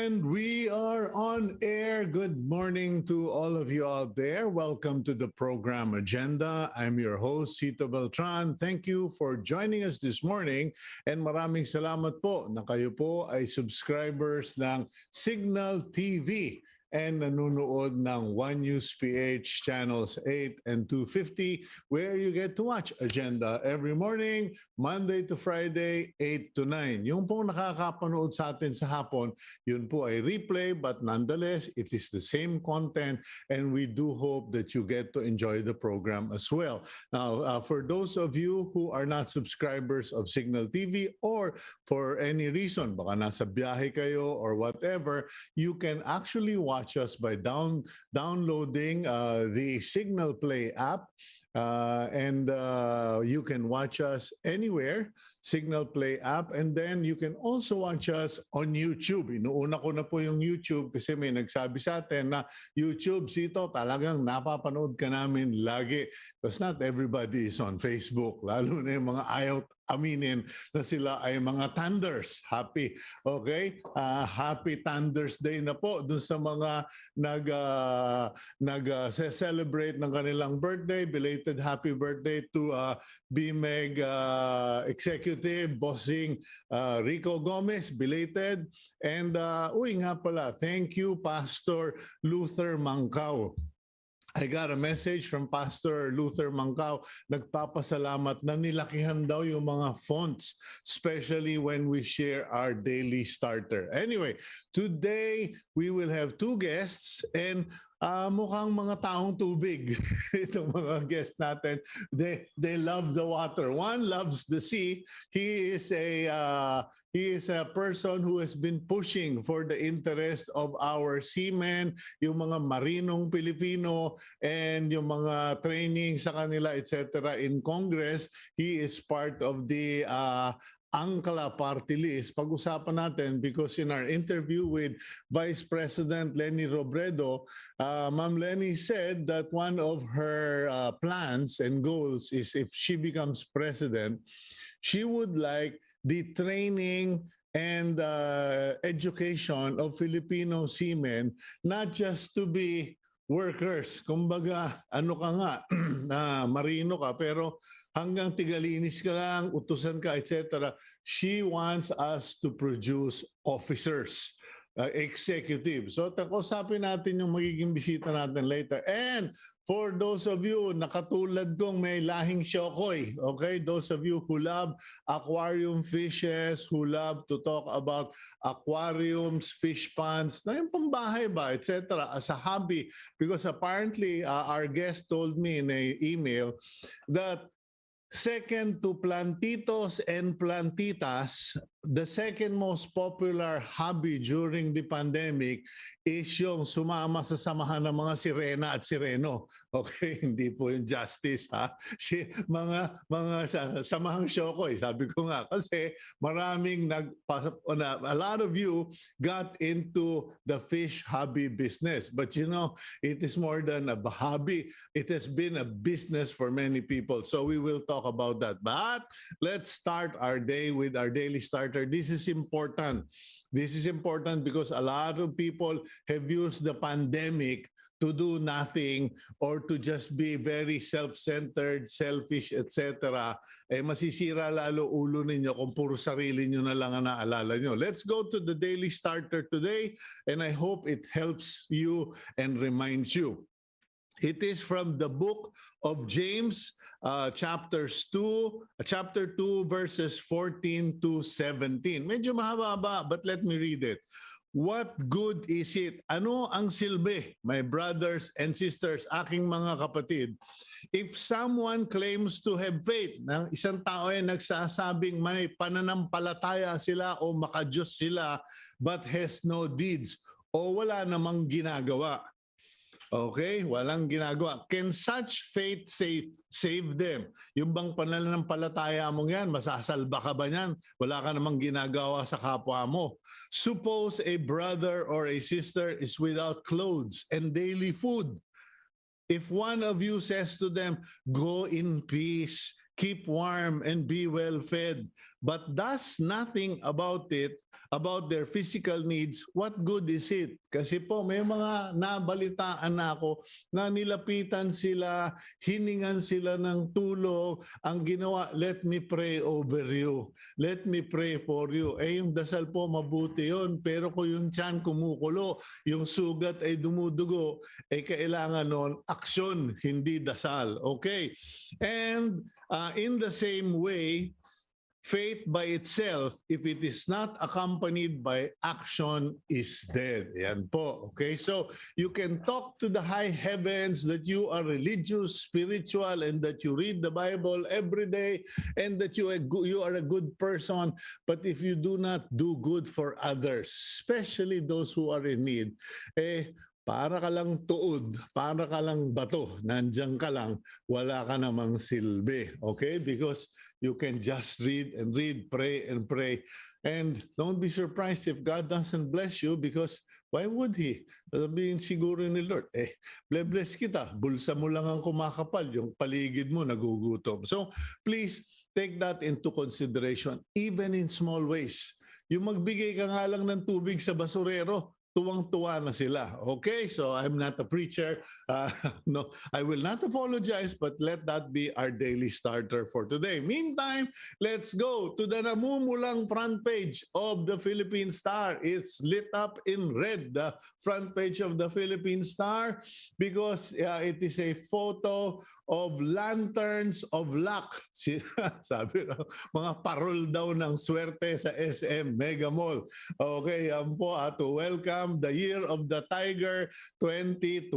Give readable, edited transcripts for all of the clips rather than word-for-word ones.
And we are on air. Good morning to all of you out there. Welcome to the program Agenda. I'm your host, Cito Beltran. Thank you for joining us this morning. And maraming salamat po na kayo po ay subscribers ng Cignal TV and nanonood ng One News PH channels 8 and 250 where you get to watch Agenda every morning, Monday to Friday, 8 to 9. Yung pong nakakapanood sa atin sa hapon, yun po ay replay, but nonetheless, it is the same content and we do hope that you get to enjoy the program as well. Now, for those of you who are not subscribers of Cignal TV or for any reason, baka nasa biyahe kayo or whatever, you can actually watch us by downloading the Cignal Play app. And you can watch us anywhere, Cignal Play app, and then you can also watch us on YouTube. Inuuna ko na po yung YouTube kasi may nagsabi sa atin na YouTube, Cito, talagang napapanood ka namin lagi. Because not everybody is on Facebook, lalo na yung mga ayaw aminin na sila ay mga Thunders. Happy, okay? Happy Thunders Day na po dun sa mga nag-celebrate ng kanilang birthday. Belated happy birthday to BMEG Executive Bossing Rico Gomez, belated. And nga pala, thank you Pastor Luther Mancao. I got a message from Pastor Luther Mancao. Nagpapasalamat na nilakihan daw yung mga fonts, especially when we share our daily starter. Anyway, today we will have two guests and mukhang mga taong tubig. Itong mga guests natin, they love the water. One loves the sea. He is a person who has been pushing for the interest of our seamen, yung mga marinong Pilipino, and yung mga training sa kanila, etc. in Congress. He is part of the Angkla party list. Pag-usapan natin because in our interview with Vice President Leni Robredo, Ma'am Leni said that one of her plans and goals is if she becomes president, she would like the training and education of Filipino seamen, not just to be workers. Kumbaga, ano ka nga, marino ka, pero hanggang tigalinis ka lang, utusan ka, etc. She wants us to produce officers, executives. So, kausapin natin yung magiging bisita natin later. And for those of you na katulad kong may lahing Shokoy, okay? Those of you who love aquarium fishes, who love to talk about aquariums, fish ponds, na yung pambahay ba, etc. as a hobby. Because apparently, our guest told me in an email that second to plantitos and plantitas, the second most popular hobby during the pandemic is yung sumama sa samahan ng mga sirena at sireno. Okay, hindi po yung justice ha. Mga samahang Shokoy, sabi ko nga kasi maraming a lot of you got into the fish hobby business. But you know, it is more than a hobby. It has been a business for many people. So we will talk about that. But let's start our day with our daily starter. This is important. This is important because a lot of people have used the pandemic to do nothing or to just be very self-centered, selfish, etc. Masisira lalo ulo ninyo kung puro sarili nyo na lang ang naalala nyo. Let's go to the daily starter today and I hope it helps you and reminds you. It is from the book of James, chapter 2, verses 14 to 17. Medyo mahaba, but let me read it. What good is it? Ano ang silbi, my brothers and sisters, aking mga kapatid, if someone claims to have faith, ng isang tao ay nagsasabing may pananampalataya sila o makadiyos sila, but has no deeds, o wala namang ginagawa. Okay, walang ginagawa. Can such faith save them? Yung bang pananampalataya mo yan, masasalba ka ba yan? Wala ka namang ginagawa sa kapwa mo. Suppose a brother or a sister is without clothes and daily food. If one of you says to them, go in peace, keep warm, and be well fed, but does nothing about it, about their physical needs, what good is it? Kasi po may mga nabalitaan na ako na nilapitan sila, hiningan sila ng tulong, ang ginawa, let me pray over you. Let me pray for you. Yung dasal po mabuti yun, pero kung yung tiyan kumukulo, yung sugat ay dumudugo, kailangan nun aksyon, hindi dasal. Okay? And in the same way, faith by itself, if it is not accompanied by action, is dead. Yan po. Okay? So, you can talk to the high heavens that you are religious, spiritual, and that you read the Bible every day, and that you are a good person. But if you do not do good for others, especially those who are in need, para ka lang tuod, para ka lang bato, nandiyan ka lang, wala ka namang silbi. Okay? Because you can just read and read, pray and pray. And don't be surprised if God doesn't bless you, because why would He? Sabihin siguro ni Lord, bless kita, bulsa mo lang ang kumakapal, yung paligid mo nagugutom. So please take that into consideration, even in small ways. Yung magbigay ka nga lang ng tubig sa basurero, tuwang-tuwa na sila. Okay, so I'm not a preacher. No, I will not apologize, but let that be our daily starter for today. Meantime, let's go to the namumulang front page of the Philippine Star. It's lit up in red, the front page of the Philippine Star, because it is a photo of lanterns of luck. Sabi na, mga parol daw ng swerte sa SM Mega Mall. Okay, yan po, to welcome the Year of the Tiger 2022.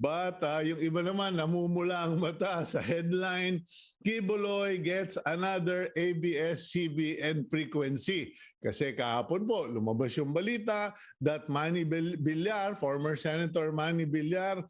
But yung iba naman, namumula ang mata sa headline, Kibuloy gets another ABS-CBN frequency. Kasi kahapon po, lumabas yung balita that Manny Villar, former Senator Manny Villar,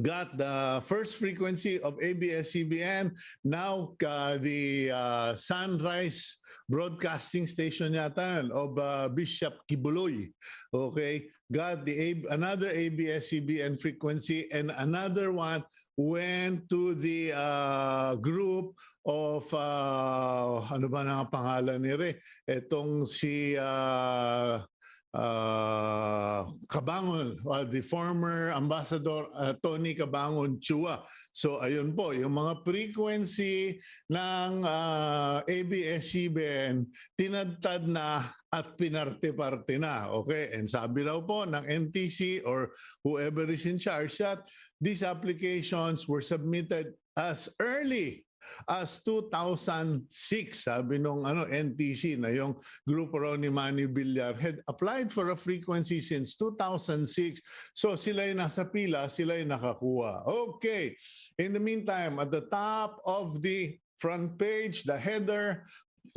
got the first frequency of ABS-CBN. Now, the Sunrise Broadcasting Station yata of Bishop Kibuloy, okay, got another ABS-CBN frequency, and another one went to the group of, ano ba na pangalan ni Re? Etong si... Cabangon, the former Ambassador Tony Cabangon Chua. So ayun po, yung mga frequency ng ABS-CBN tinadtad na at pinarte-parte na. Okay? And sabi raw po ng NTC or whoever is in charge that these applications were submitted as early as 2006, sabi nung NTC na yung grupo raw ni Manny Villar had applied for a frequency since 2006. So sila'y nasa pila, sila'y nakakuha. Okay. In the meantime, at the top of the front page, the header,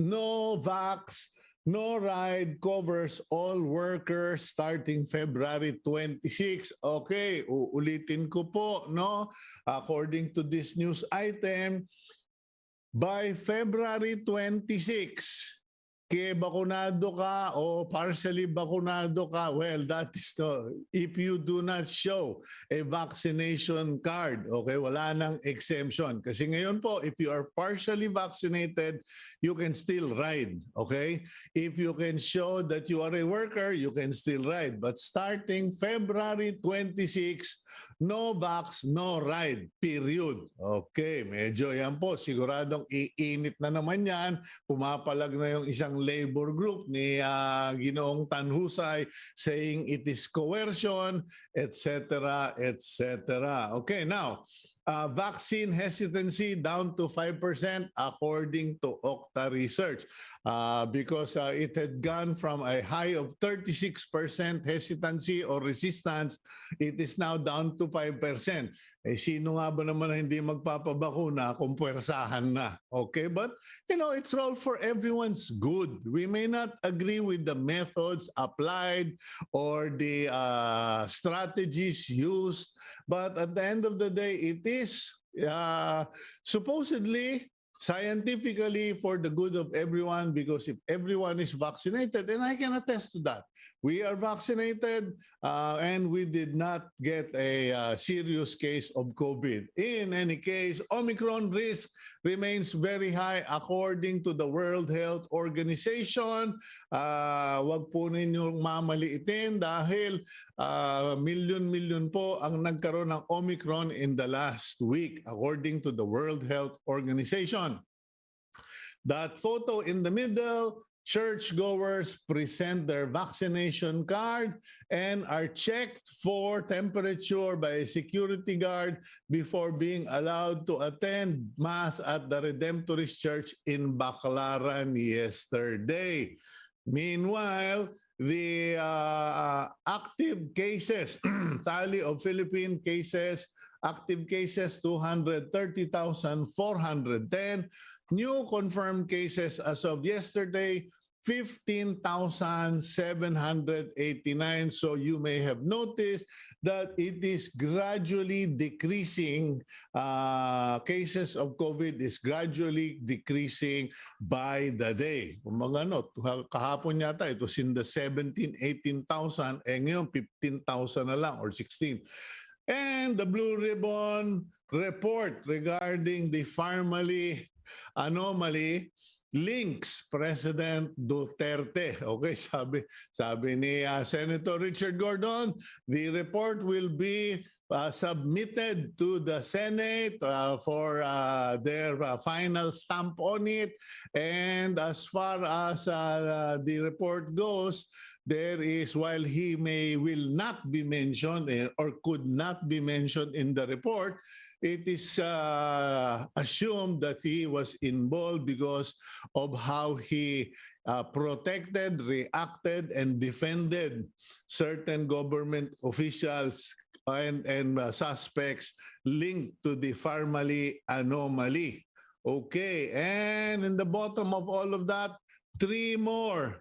no vax, no ride covers all workers starting February 26. Okay, uulitin ko po, no? According to this news item, by February 26, bakunado ka o partially bakunado ka, well, that is if you do not show a vaccination card, okay, wala nang exemption. Kasi ngayon po, if you are partially vaccinated, you can still ride, okay? If you can show that you are a worker, you can still ride. But starting February 26, no vax, no ride, period. Okay, medyo yan po, siguradong iinit na naman yan. Pumapalag na yung isang labor group ni Ginoong Tanhusay saying it is coercion, etc., etc. Okay, now, vaccine hesitancy down to 5% according to Okta research, because it had gone from a high of 36% hesitancy or resistance, it is now down to 5%. Sino nga ba naman na hindi magpapabakuna kung puwersahan na? Okay, but it's all for everyone's good. We may not agree with the methods applied or the strategies used, but at the end of the day, it is supposedly scientifically for the good of everyone, because if everyone is vaccinated, and I can attest to that, we are vaccinated and we did not get a serious case of COVID. In any case, Omicron risk remains very high according to the World Health Organization. Wag po ninyong mamaliitin dahil milyon-milyon po ang nagkaroon ng Omicron in the last week according to the World Health Organization. That photo in the middle, churchgoers present their vaccination card and are checked for temperature by a security guard before being allowed to attend Mass at the Redemptorist Church in Baclaran yesterday. Meanwhile, the active cases, tally of Philippine cases, active cases 230,410, new confirmed cases as of yesterday 15,789. So you may have noticed that it is gradually decreasing. Cases of COVID is gradually decreasing by the day. Kahapon yata it was in the 17,000, 18,000, ngayon 15,000 na lang or 16. And the Blue Ribbon report regarding the Farmally anomaly links President Duterte. Okay, sabi ni Senator Richard Gordon, the report will be submitted to the Senate for their final stamp on it. And as far as the report goes, there is, while he will not be mentioned or could not be mentioned in the report, it is assumed that he was involved because of how he protected, reacted, and defended certain government officials and suspects linked to the Farmally anomaly. Okay, and in the bottom of all of that, 3 more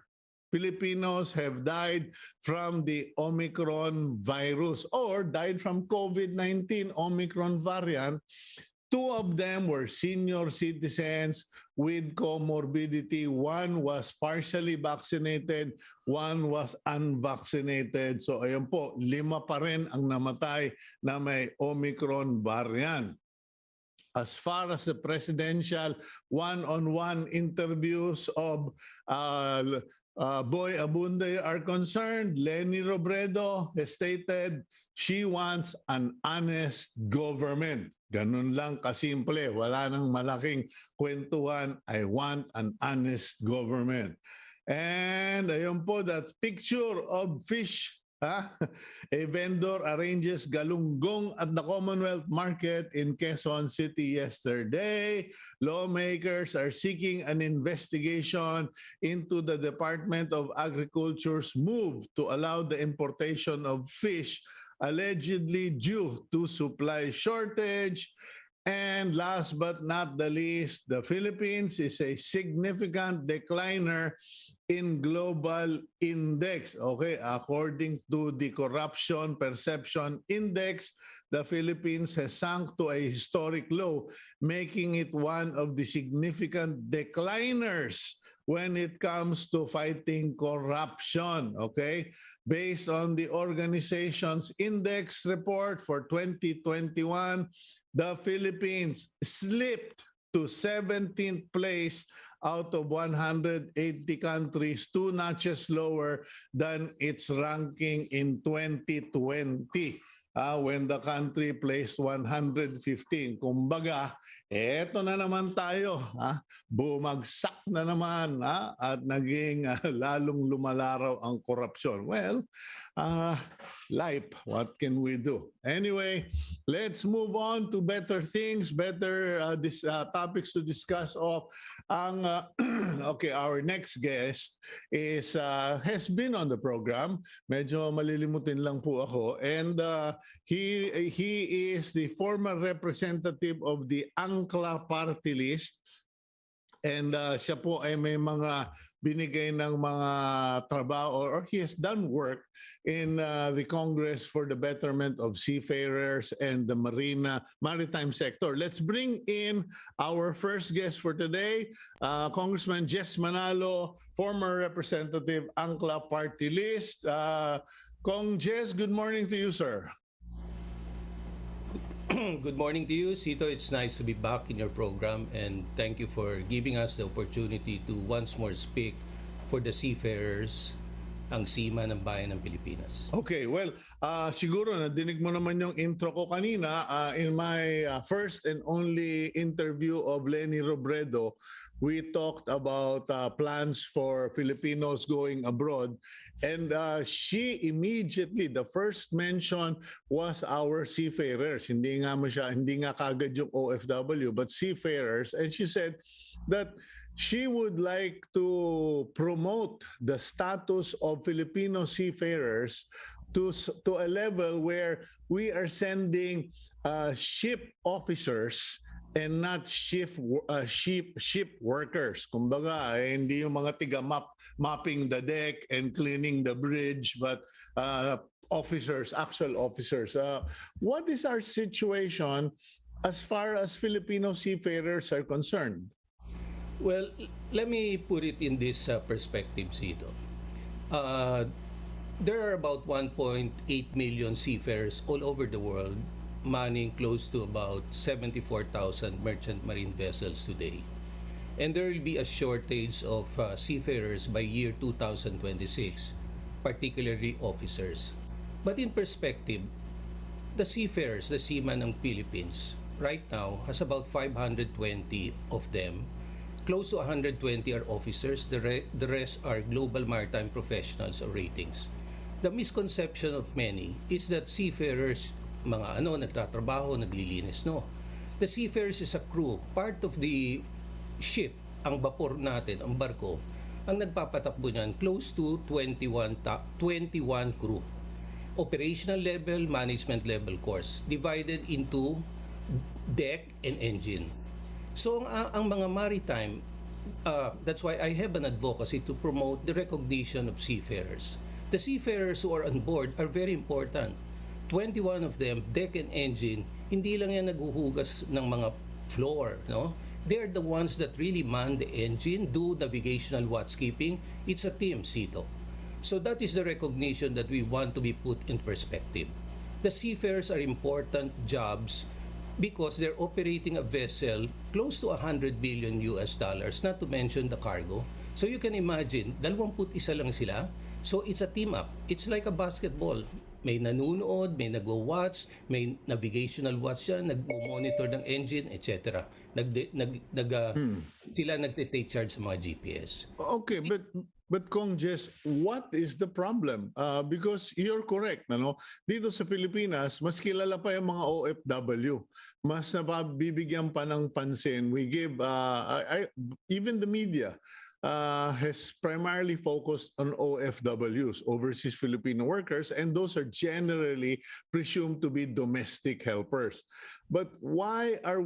Filipinos have died from the Omicron virus or died from COVID-19 Omicron variant. 2 of them were senior citizens with comorbidity. 1 was partially vaccinated, 1 was unvaccinated. So ayun po, 5 pa rin ang namatay na may Omicron variant. As far as the presidential one-on-one interviews of Boy Abunday are concerned, Leni Robredo has stated she wants an honest government. Ganun lang kasimple. Wala nang malaking kwentuhan. I want an honest government. And ayun po, that picture of fish. A vendor arranges galunggong at the Commonwealth Market in Quezon City yesterday. Lawmakers are seeking an investigation into the Department of Agriculture's move to allow the importation of fish allegedly due to supply shortage. And last but not the least, the Philippines is a significant decliner in global index. Okay, according to the Corruption Perception Index, the Philippines has sunk to a historic low, making it one of the significant decliners when it comes to fighting corruption. Okay, based on the organization's index report for 2021, the Philippines slipped to 17th place out of 180 countries, 2 notches lower than its ranking in 2020. When the country placed 115. Kumbaga, eto na naman tayo. Bumagsak na naman at naging lalong lumalaraw ang korupsyon. Well, life, what can we do? Anyway, let's move on to better things, better topics to discuss of. Okay, our next guest has been on the program. Medyo malilimutin lang po ako. And he is the former representative of the Angkla party list. And siya po ay may mga binigay ng mga trabaho or he has done work in the Congress for the betterment of seafarers and the maritime sector. Let's bring in our first guest for today, Congressman Jess Manalo, former representative Angkla party list. Kong Jess, good morning to you, sir. Good morning to you, Cito. It's nice to be back in your program, and thank you for giving us the opportunity to once more speak for the seafarers, ang seaman ng bayan ng Pilipinas. Okay, well, siguro nadinig mo naman yung intro ko kanina. In my first and only interview of Lenny Robredo, we talked about plans for Filipinos going abroad. And she immediately, the first mention was our seafarers. Hindi nga kagad yung OFW, but seafarers. And she said that she would like to promote the status of Filipino seafarers to a level where we are sending ship officers and not ship workers. Kumbaga, hindi yung mga mapping the deck and cleaning the bridge, but officers, actual officers. What is our situation as far as Filipino seafarers are concerned? Well, let me put it in this perspective, Cito. There are about 1.8 million seafarers all over the world, manning close to about 74,000 merchant marine vessels today. And there will be a shortage of seafarers by year 2026, particularly officers. But in perspective, the seafarers, the seaman ng Philippines, right now has about 520 of them. Close to 120 are officers, the rest are global maritime professionals or ratings. The misconception of many is that seafarers, mga nagtatrabaho, naglilinis. No. The seafarers is a crew, part of the ship, ang vapor natin, ang barko, ang nagpapatakbo niyan, close to 21 crew. Operational level, management level course, divided into deck and engine. So ang mga maritime, that's why I have an advocacy to promote the recognition of seafarers. The seafarers who are on board are very important. 21 of them, deck and engine, hindi lang yan naghuhugas ng mga floor, no? They're the ones that really man the engine, do navigational watchkeeping. It's a team, Cito. So that is the recognition that we want to be put in perspective. The seafarers are important jobs because they're operating a vessel close to $100 billion, not to mention the cargo. So you can imagine, 21 lang sila. So it's a team up. It's like a basketball. May nanunood, may nagwo-watch, may navigational watch siya, nagmo-monitor ng engine, etc. Sila nagte-take charge sa mga GPS. Okay, but Kong Jess, what is the problem? Because you're correct, dito sa Pilipinas, mas kilala pa yung mga OFW. Mas nabibigyan pa ng pansin. We give, even the media, has primarily focused on OFWs, overseas Filipino workers, and those are generally presumed to be domestic helpers. But why are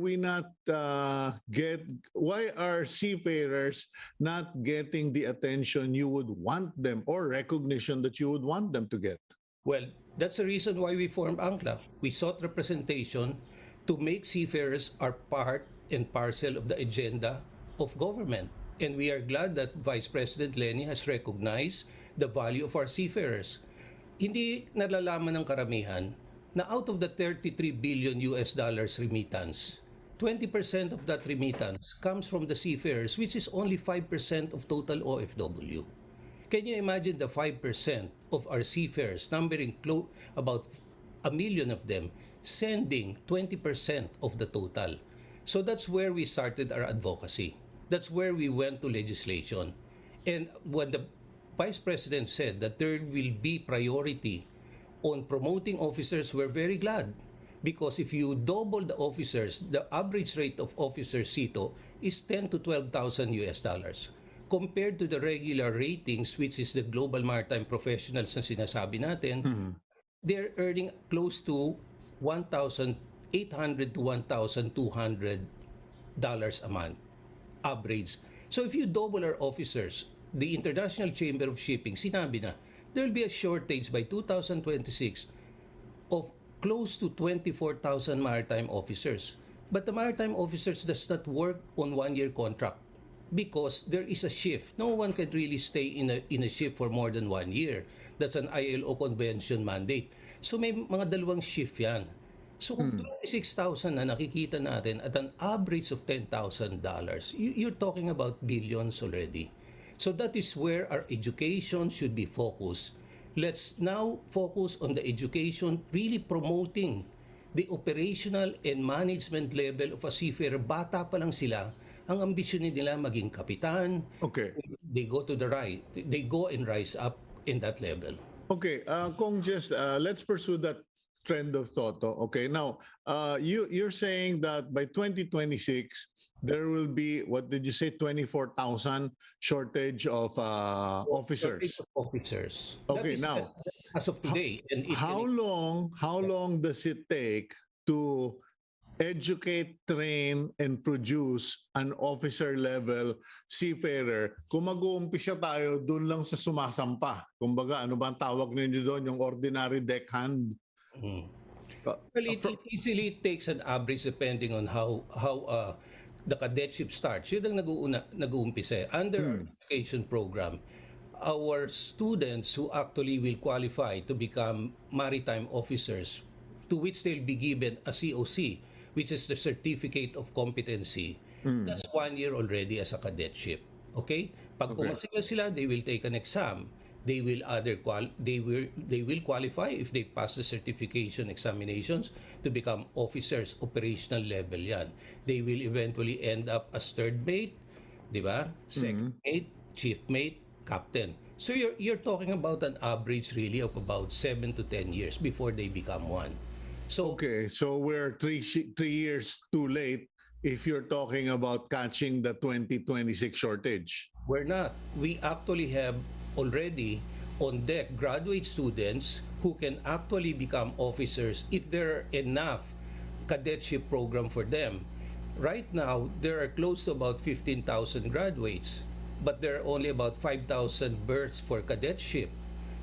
why are seafarers not getting the attention you would want them or recognition that you would want them to get? Well, that's the reason why we formed Angkla. We sought representation to make seafarers are part and parcel of the agenda of government. And we are glad that Vice President Lenny has recognized the value of our seafarers. Hindi nalalaman ng karamihan na out of the $33 billion remittance, 20% of that remittance comes from the seafarers, which is only 5% of total OFW. Can you imagine the 5% of our seafarers, numbering about 1 million of them, sending 20% of the total? So that's where we started our advocacy. That's where we went to legislation. And when the Vice President said that there will be priority on promoting officers, we're very glad. Because if you double the officers, the average rate of officers, Cito, is $10,000 to $12,000. Compared to the regular ratings, which is the global maritime professionals na sinasabi natin, they're earning close to $1,800 to $1,200 a month. Average. So if you double our officers, the International Chamber of Shipping, sinabi na, there will be a shortage by 2026 of close to 24,000 maritime officers. But the maritime officers does not work on one-year contract because there is a shift. No one can really stay in a ship for more than 1 year. That's an ILO convention mandate. So may mga dalawang shift yan. So kung 26,000 na nakikita natin at an average of $10,000, you're talking about billions already. So that is where our education should be focused. Let's now focus on the education, really promoting the operational and management level of a seafarer. Bata pa lang sila, ang ambisyon nila maging kapitan. Okay. They go to the right. They go and rise up in that level. Okay, Kung Jess, let's pursue that trend of thought. Okay, now you're saying that by 2026 there will be, what did you say, 24,000 shortage of officers. Officers. Okay, That is now as of today. And how long does it take to educate, train, and produce an officer-level seafarer? Kung mag-uumpisa tayo doon lang sa sumasampa. Kumbaga, ano ba ang tawag ninyo doon? Yung ordinary deckhand? Well, it easily takes an average depending on how the cadetship starts. Yun ang nag-uumpisa. Under our education program, our students who actually will qualify to become maritime officers, to which they'll be given a COC, which is the Certificate of Competency. That's 1 year already as a cadetship. Okay? Pag pumasok sila, they will take an exam. They will qualify if they pass the certification examinations to become officers, operational level yan. They will eventually end up as third mate, di ba? Second mate, chief mate, captain. So you're talking about an average really of about 7 to 10 years before they become one. So Okay, so we're three years too late if you're talking about catching the 2026 shortage. we're not. We actually have already on deck graduate students who can actually become officers if there are enough cadetship program for them. Right now, there are close to about 15,000 graduates, but there are only about 5,000 berths for cadetship.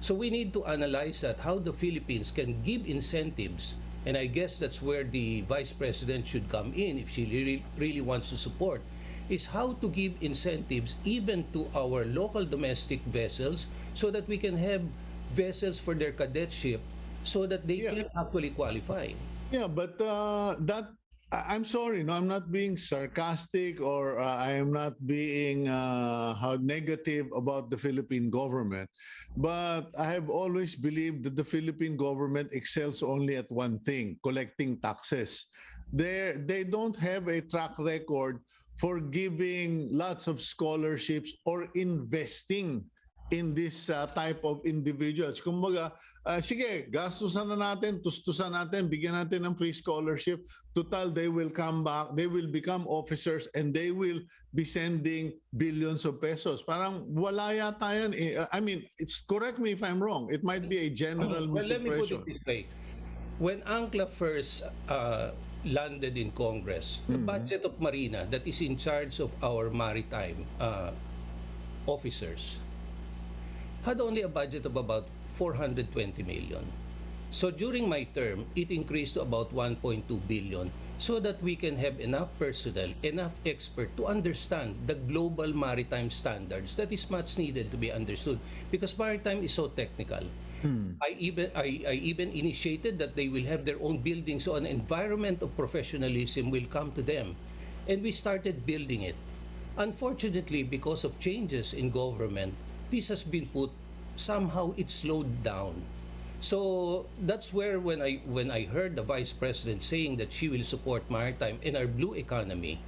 So we need to analyze that, how the Philippines can give incentives, and I guess that's where the Vice President should come in if she really wants to support, is how to give incentives even to our local domestic vessels so that we can have vessels for their cadetship so that they can actually qualify. Yeah, but I'm sorry, no, I'm not being sarcastic or I am not being how negative about the Philippine government. But I have always believed that the Philippine government excels only at one thing: collecting taxes. They don't have a track record for giving lots of scholarships or investing in this type of individuals. Kumbaga, sige, gastusan na natin, tustusan natin, bigyan natin ng free scholarship. Total, they will come back, they will become officers, and they will be sending billions of pesos. Parang wala yata yan. I mean, correct me if I'm wrong. It might be a general Well, let me put misimpression. it this way. When Angkla first landed in Congress, the budget of Marina that is in charge of our maritime officers had only a budget of about 420 million. So during my term, it increased to about 1.2 billion so that we can have enough personnel, enough expert to understand the global maritime standards that is much needed to be understood, because maritime is so technical. I even initiated that they will have their own building, so an environment of professionalism will come to them, and we started building it. Unfortunately, because of changes in government, this has been put, somehow it slowed down. So that's where when I heard the Vice President saying that she will support maritime and our blue economy,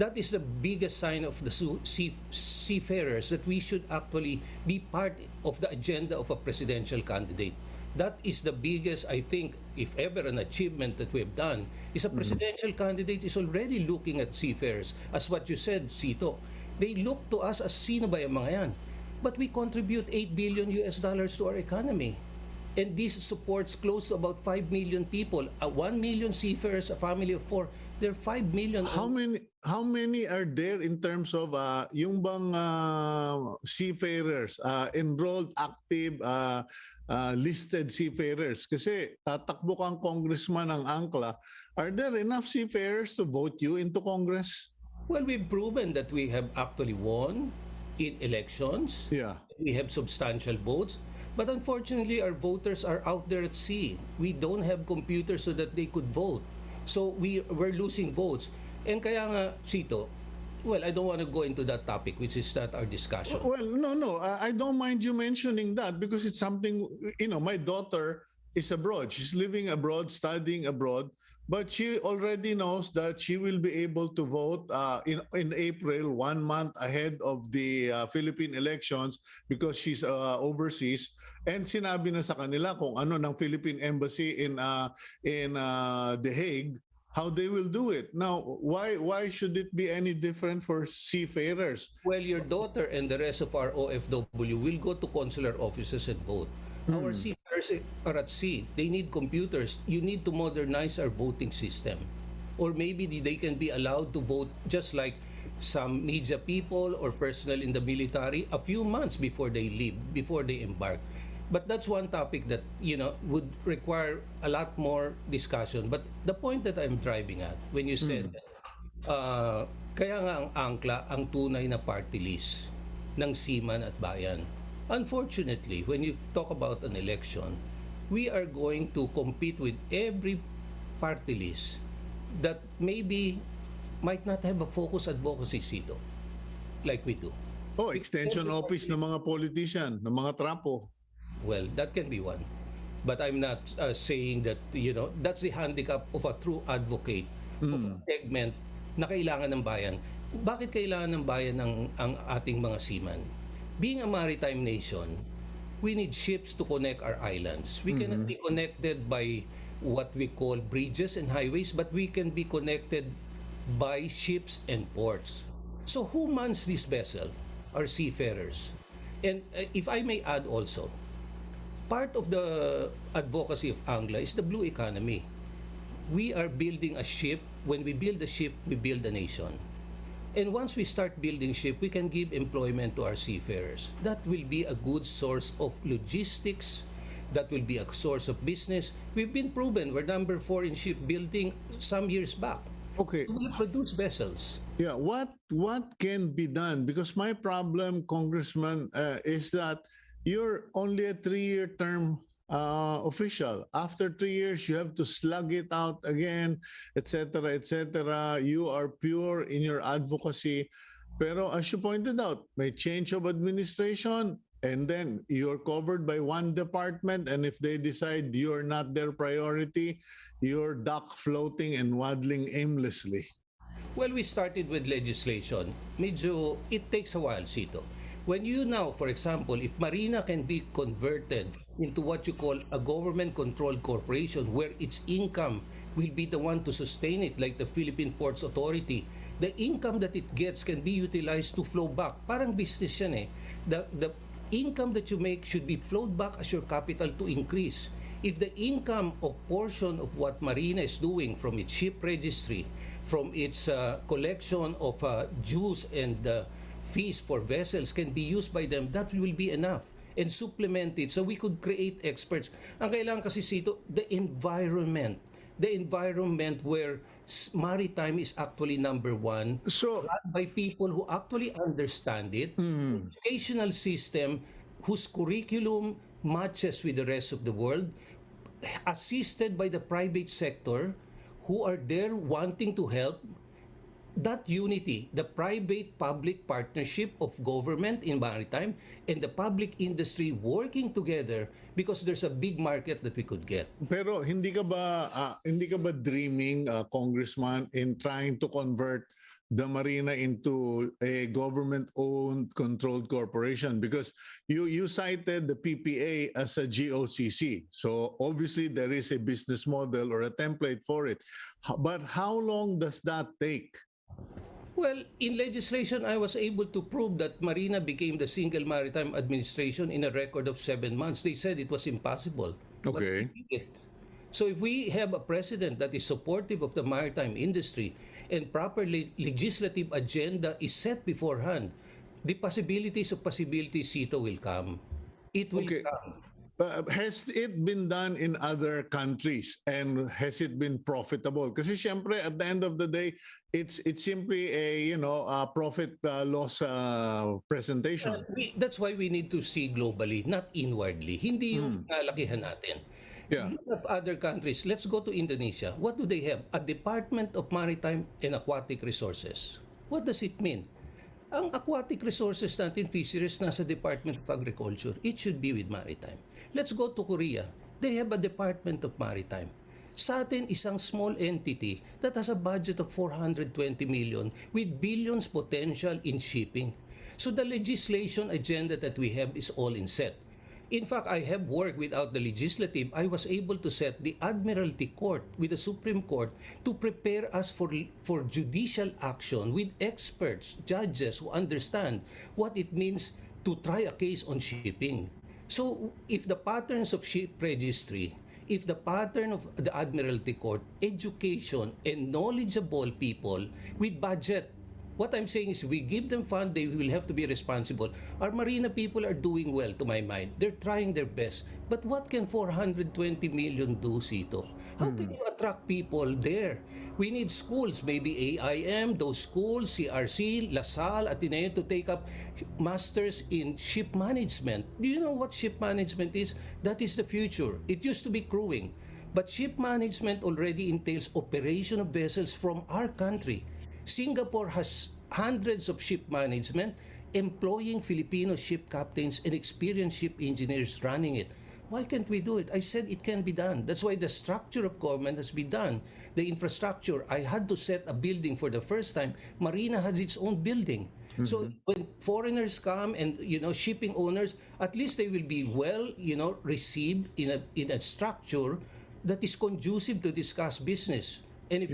that is the biggest sign of the seafarers that we should actually be part of the agenda of a presidential candidate. That is the biggest, I think, if ever an achievement that we've done, is a presidential candidate is already looking at seafarers. As what you said, Cito, they look to us as sino ba yung mga yan? But we contribute $8 billion to our economy. And this supports close to about 5 million people. 1 million seafarers, a family of 4. There are 5 million. How many are there in terms of yung bang seafarers, enrolled, active, listed seafarers? Kasi tatakbo kang congressman ng Angkla. Are there enough seafarers to vote you into Congress? Well, we've proven that we have actually won in elections. Yeah. We have substantial votes. But unfortunately, our voters are out there at sea. We don't have computers so that they could vote. So we're losing votes. And kaya nga, Cito, well, I don't want to go into that topic, which is not our discussion. Well, no. I don't mind you mentioning that because it's something, my daughter is abroad. She's living abroad, studying abroad. But she already knows that she will be able to vote in April, 1 month ahead of the Philippine elections because she's overseas. And sinabi na sa kanila kung ano ng Philippine Embassy in The Hague, how they will do it. Now, why should it be any different for seafarers? Well, your daughter and the rest of our OFW will go to consular offices and vote. Our seafarers are at sea. They need computers. You need to modernize our voting system. Or maybe they can be allowed to vote just like some media people or personnel in the military a few months before they leave, before they embark. But that's one topic that, would require a lot more discussion. But the point that I'm driving at, when you said, kaya nga ang Angkla ang tunay na party list ng seaman at bayan. Unfortunately, when you talk about an election, we are going to compete with every party list that maybe might not have a focus advocacy, Cito, like we do. Oh, extension office ng mga politician, ng mga trapo. Well, that can be one. But I'm not saying that, that's the handicap of a true advocate of a segment na kailangan ng bayan. Bakit kailangan ng bayan ang ating mga seaman? Being a maritime nation, we need ships to connect our islands. We cannot be connected by what we call bridges and highways, but we can be connected by ships and ports. So who mans this vessel? Our seafarers. And if I may add also, part of the advocacy of Angla is the blue economy. We are building a ship. When we build a ship, we build a nation. And once we start building ship, we can give employment to our seafarers. That will be a good source of logistics. That will be a source of business. We've been proven. We're number 4 in shipbuilding some years back. Okay. We produce vessels. Yeah, what can be done? Because my problem, Congressman, is that you're only a 3-year term official. After 3 years, you have to slug it out again, etc., etc. You are pure in your advocacy. Pero as you pointed out, may change of administration, and then you're covered by one department, and if they decide you're not their priority, you're duck floating and waddling aimlessly. Well, we started with legislation. Medyo, it takes a while, Cito. When you now, for example, if Marina can be converted into what you call a government-controlled corporation where its income will be the one to sustain it, like the Philippine Ports Authority, the income that it gets can be utilized to flow back. Parang business yan eh. The income that you make should be flowed back as your capital to increase. If the income of portion of what Marina is doing from its ship registry, from its collection of dues and fees for vessels can be used by them, that will be enough and supplement it so we could create experts. Ang kailangan kasi Cito, the environment where maritime is actually number 1, So, run by people who actually understand it, educational system whose curriculum matches with the rest of the world, assisted by the private sector who are there wanting to help. That unity, the private-public partnership of government in maritime and the public industry working together because there's a big market that we could get. pero hindi ka ba dreaming, Congressman, in trying to convert the marina into a government-owned controlled corporation? Because you cited the PPA as a GOCC. So obviously there is a business model or a template for it. But how long does that take? Well, in legislation, I was able to prove that Marina became the single maritime administration in a record of 7 months. They said it was impossible, but we Okay. did it. So if we have a president that is supportive of the maritime industry and proper legislative agenda is set beforehand, the possibilities, Sito, will come. It will Okay. come. Has it been done in other countries and has it been profitable? Kasi siyempre at the end of the day, it's simply a profit loss presentation. That's why we need to see globally, not inwardly. Hindi yung Mm. nalakihan natin. Yeah. Look at other countries. Let's go to Indonesia. What do they have? A Department of Maritime and Aquatic Resources. What does it mean? Ang aquatic resources natin, fisheries, nasa Department of Agriculture. It should be with maritime. Let's go to Korea. They have a Department of Maritime. Sa atin, isang small entity that has a budget of 420 million with billions potential in shipping. So the legislation agenda that we have is all in set. In fact, I have worked without the legislative. I was able to set the Admiralty Court with the Supreme Court to prepare us for judicial action with experts, judges who understand what it means to try a case on shipping. So if the patterns of ship registry, if the pattern of the Admiralty Court, education and knowledgeable people with budget, what I'm saying is we give them fund, they will have to be responsible. Our marina people are doing well to my mind. They're trying their best. But what can 420 million do, Sito? How can you attract people there? We need schools, maybe AIM, those schools, CRC, LaSalle, Ateneo to take up masters in ship management. Do you know what ship management is? That is the future. It used to be crewing. But ship management already entails operation of vessels from our country. Singapore has hundreds of ship management employing Filipino ship captains and experienced ship engineers running it. Why can't we do it? I said it can be done. That's why the structure of government has been done. The infrastructure, I had to set a building for the first time. Marina has its own building. So when foreigners come and shipping owners, at least they will be well received in a structure that is conducive to discuss business. And if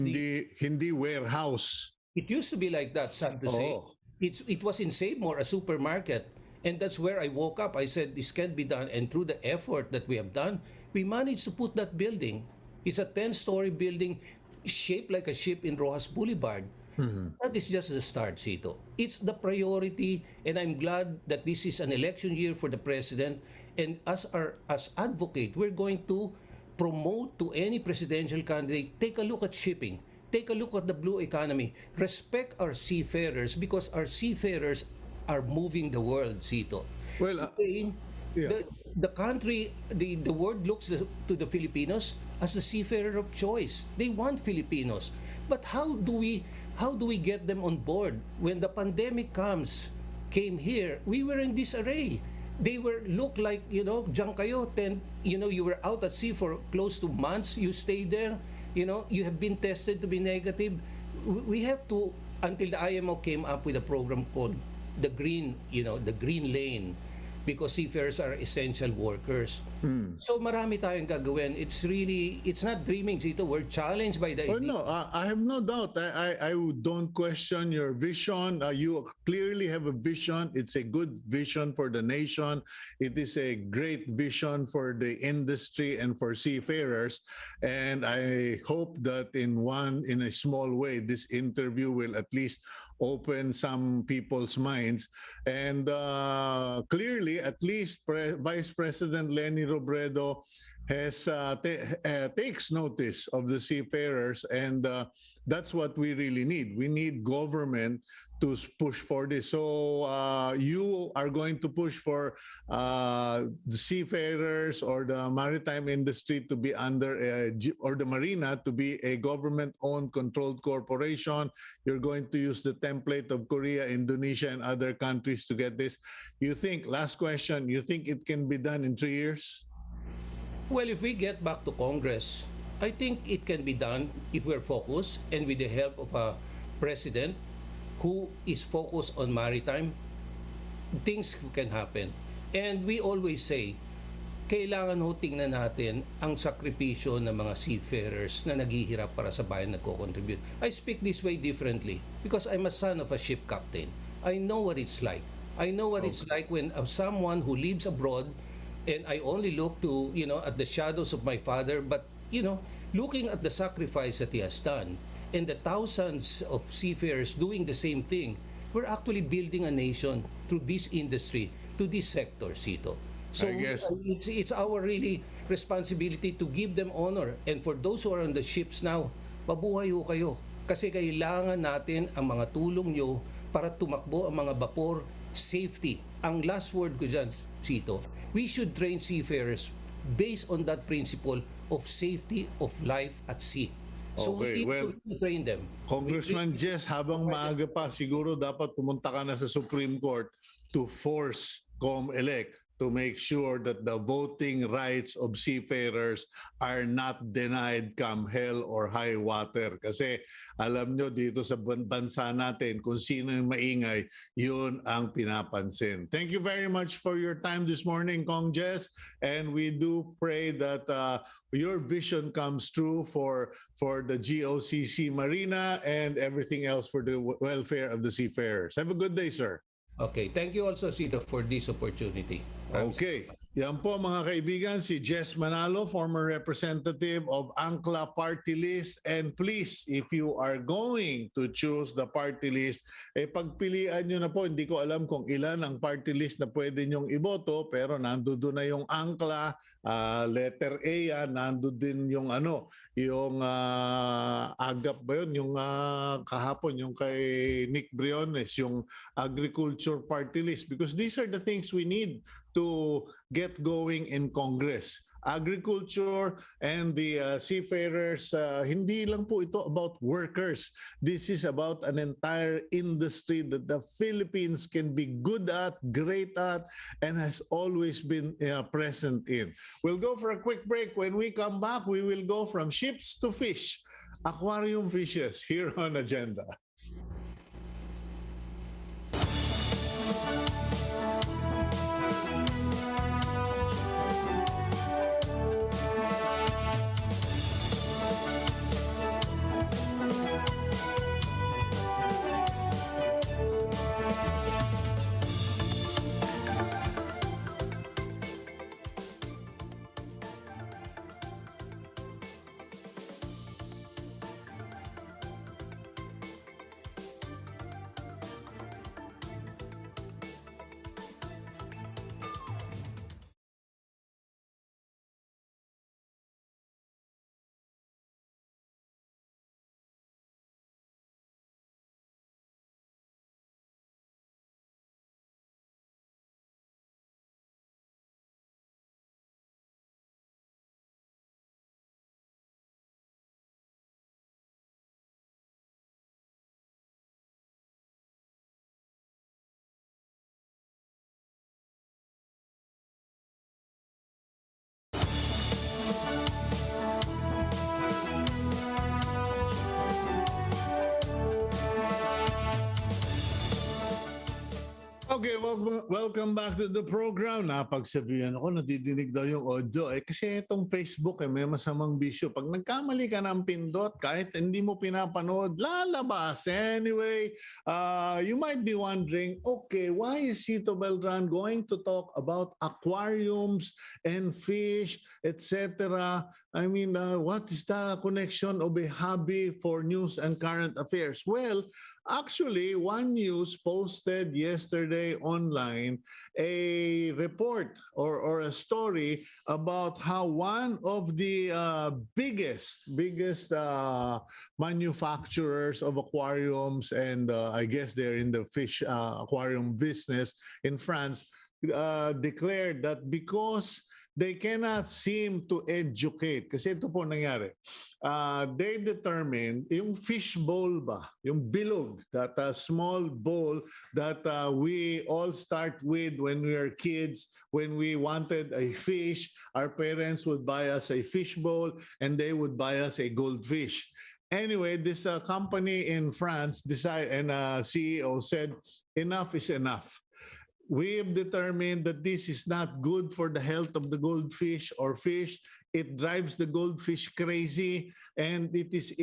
Hindi warehouse. it used to be like that, sad to say. Oh. It was in Save More, a supermarket. And that's where I woke up. I said, this can't be done. And through the effort that we have done, we managed to put that building. It's a 10-story building shaped like a ship in Rojas Boulevard. That is just the start, Sito. It's the priority, and I'm glad that this is an election year for the president. And as advocate, we're going to promote to any presidential candidate, take a look at shipping. Take a look at the blue economy. Respect our seafarers because our seafarers are moving the world, Sito. Well, Today, yeah. the country, the world looks to the Filipinos as the seafarer of choice. They want Filipinos. But how do we get them on board? When the pandemic came here, we were in disarray. They look like, diyan kayo, you were out at sea for close to months, you stayed there, you have been tested to be negative. We have to, until the IMO came up with a program called the green lane, because seafarers are essential workers. So marami tayong gagawin. It's not dreaming, Zito. We're challenged by the Oh idea. no, I have no doubt. I don't question your vision. You clearly have a vision. It's a good vision for the nation. It is a great vision for the industry and for seafarers. And I hope that in a small way, this interview will at least open some people's minds. And clearly, at least Vice President Leni Robredo has takes notice of the seafarers, and that's what we really need. We need government to push for this. So you are going to push for the seafarers or the maritime industry to be under or the marina to be a government-owned, controlled corporation. You're going to use the template of Korea, Indonesia, and other countries to get this. Last question, you think it can be done in 3 years? Well, if we get back to Congress, I think it can be done if we're focused and with the help of a president who is focused on maritime, things can happen. And we always say, kailangan ho tingnan natin ang sakripisyo ng mga seafarers na naghihirap para sa bayan nagko-contribute. I speak this way differently because I'm a son of a ship captain. I know what it's like. I know what it's like when someone who lives abroad, and I only look to, at the shadows of my father, but, looking at the sacrifice that he has done and the thousands of seafarers doing the same thing, we're actually building a nation through this industry, to this sector, Cito. So I guess. it's our really responsibility to give them honor. And for those who are on the ships now, mabuhay ho kayo. Kasi kailangan natin ang mga tulong nyo para tumakbo ang mga vapor. Safety. Ang last word ko dyan, Cito, we should train seafarers based on that principle of safety of life at sea. So Okay, we well, need to train them. Congressman Jess, habang maaga pa, siguro dapat pumunta ka na sa Supreme Court to force COMELEC to make sure that the voting rights of seafarers are not denied come hell or high water. Kasi alam nyo dito sa bansa natin, kung sino yung maingay, yun ang pinapansin. Thank you very much for your time this morning, Kong Jess. And we do pray that your vision comes true for the GOCC Marina and everything else for the welfare of the seafarers. Have a good day, sir. Okay, thank you also, Cito, for this opportunity. Okay. Yan po mga kaibigan, si Jess Manalo, former representative of Angkla Party List. And please, if you are going to choose the party list, pagpilian nyo na po. Hindi ko alam kung ilan ang party list na pwede nyong iboto, pero nandoon na yung Angkla, letter A yan, nandoon din yung yung AGAP ba yun? Yung kahapon, yung kay Nick Briones, yung Agriculture Party List. Because these are the things we need to get going in Congress. Agriculture and the seafarers, hindi lang po ito about workers. This is about an entire industry that the Philippines can be good at, great at, and has always been present in. We'll go for a quick break. When we come back, we will go from ships to fish. Aquarium fishes here on Agenda. Okay, welcome back to the program. Napagsabihan ako, nadidinig daw yung audio. Kasi itong Facebook, may masamang bisyo. Pag nagkamali ka ng pindot, kahit hindi mo pinapanood, lalabas. Anyway, you might be wondering, okay, why is Cito Beltran going to talk about aquariums and fish, etc.? I mean, what is the connection of a hobby for news and current affairs? Well, actually, One News posted yesterday online a report or a story about how one of the biggest manufacturers of aquariums, and I guess they're in the fish aquarium business in France, declared that because they cannot seem to educate. Kasi ito po nangyari. They determined yung fish bowl ba, yung bilog, that small bowl that we all start with when we were kids. When we wanted a fish, our parents would buy us a fish bowl and they would buy us a goldfish. Anyway, this company in France decided, and CEO said, enough is enough. we have determined that this is not good for the health of the goldfish or fish. It drives the goldfish crazy, and it is